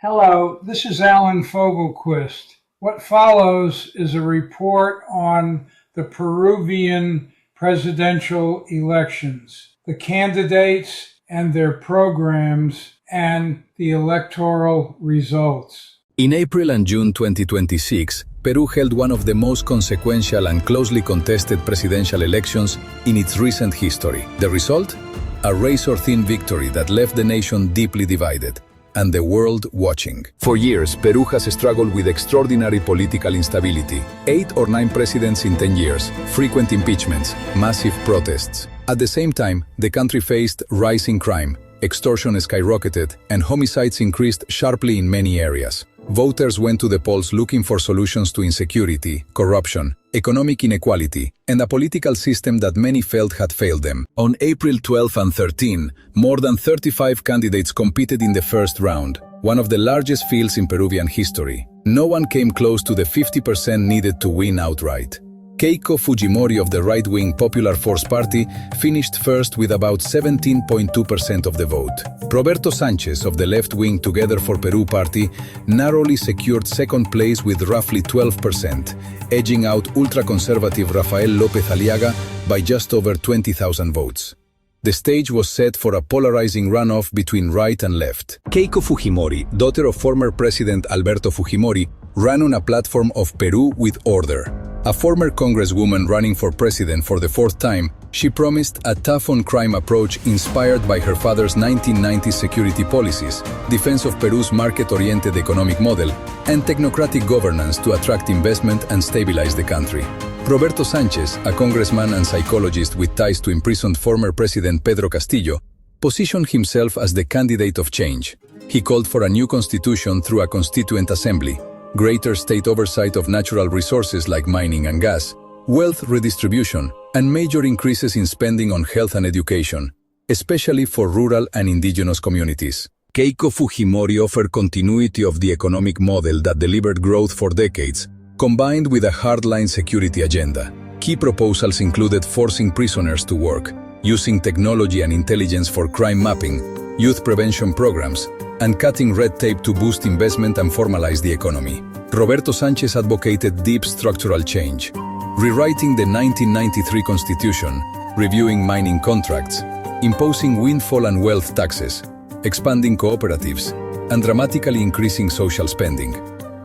Hello, this is Alan Fogelquist. What follows is a report on the Peruvian presidential elections, the candidates and their programs, and the electoral results. In April and June 2026, Peru held one of the most consequential and closely contested presidential elections in its recent history. The result? A razor-thin victory that left the nation deeply divided, and the world watching. For years, Peru has struggled with extraordinary political instability. 8 or 9 presidents in 10 years, frequent impeachments, massive protests. At the same time, the country faced rising crime, extortion skyrocketed, and homicides increased sharply in many areas. Voters went to the polls looking for solutions to insecurity, corruption, economic inequality, and a political system that many felt had failed them. On April 12 and 13, more than 35 candidates competed in the first round, one of the largest fields in Peruvian history. No one came close to the 50% needed to win outright. Keiko Fujimori of the right-wing Popular Force Party finished first with about 17.2% of the vote. Roberto Sanchez of the left-wing Together for Peru party narrowly secured second place with roughly 12%, edging out ultra-conservative Rafael López Aliaga by just over 20,000 votes. The stage was set for a polarizing runoff between right and left. Keiko Fujimori, daughter of former President Alberto Fujimori, ran on a platform of Peru with order. A former congresswoman running for president for the 4th time, she promised a tough-on-crime approach inspired by her father's 1990s security policies, defense of Peru's market-oriented economic model, and technocratic governance to attract investment and stabilize the country. Roberto Sanchez, a congressman and psychologist with ties to imprisoned former President Pedro Castillo, positioned himself as the candidate of change. He called for a new constitution through a constituent assembly, greater state oversight of natural resources like mining and gas, wealth redistribution, and major increases in spending on health and education, especially for rural and indigenous communities. Keiko Fujimori offered continuity of the economic model that delivered growth for decades, combined with a hardline security agenda. Key proposals included forcing prisoners to work, using technology and intelligence for crime mapping, youth prevention programs, and cutting red tape to boost investment and formalize the economy. Roberto Sanchez advocated deep structural change, rewriting the 1993 Constitution, reviewing mining contracts, imposing windfall and wealth taxes, expanding cooperatives, and dramatically increasing social spending,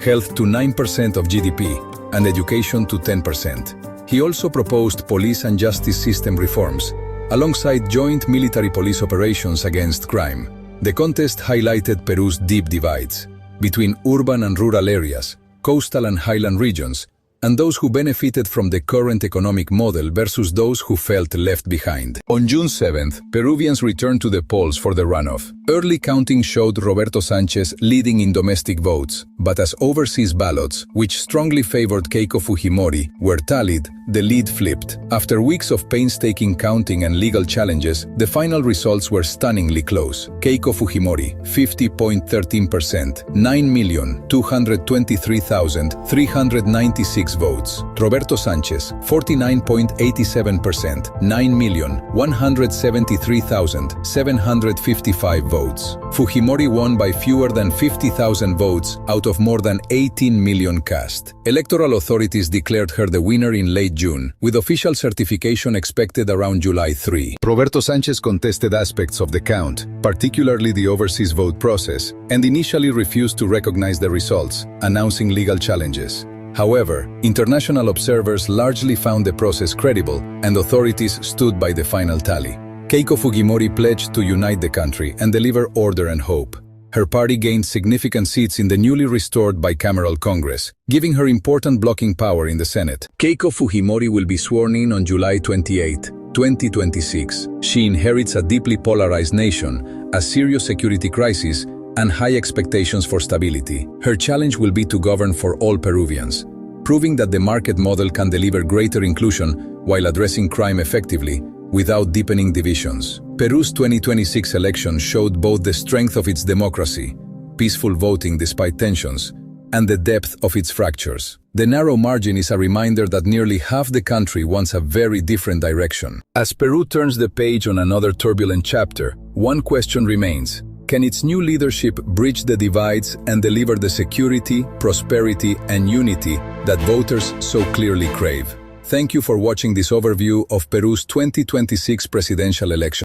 health to 9% of GDP, and education to 10%. He also proposed police and justice system reforms, alongside joint military police operations against crime. The contest highlighted Peru's deep divides between urban and rural areas, coastal and highland regions, and those who benefited from the current economic model versus those who felt left behind. On June 7th, Peruvians returned to the polls for the runoff. Early counting showed Roberto Sanchez leading in domestic votes, but as overseas ballots, which strongly favored Keiko Fujimori, were tallied, the lead flipped. After weeks of painstaking counting and legal challenges, the final results were stunningly close. Keiko Fujimori, 50.13%, 9,223,396 votes. Roberto Sanchez, 49.87%, 9,173,755 votes. Fujimori won by fewer than 50,000 votes out of more than 18 million cast. Electoral authorities declared her the winner in late June, with official certification expected around July 3. Roberto Sanchez contested aspects of the count, particularly the overseas vote process, and initially refused to recognize the results, announcing legal challenges. However, international observers largely found the process credible, and authorities stood by the final tally. Keiko Fujimori pledged to unite the country and deliver order and hope. Her party gained significant seats in the newly restored bicameral Congress, giving her important blocking power in the Senate. Keiko Fujimori will be sworn in on July 28, 2026. She inherits a deeply polarized nation, a serious security crisis, and high expectations for stability. Her challenge will be to govern for all Peruvians, proving that the market model can deliver greater inclusion while addressing crime effectively, without deepening divisions. Peru's 2026 election showed both the strength of its democracy, peaceful voting despite tensions, and the depth of its fractures. The narrow margin is a reminder that nearly half the country wants a very different direction. As Peru turns the page on another turbulent chapter, one question remains: Can its new leadership bridge the divides and deliver the security, prosperity, and unity that voters so clearly crave? Thank you for watching this overview of Peru's 2026 presidential election.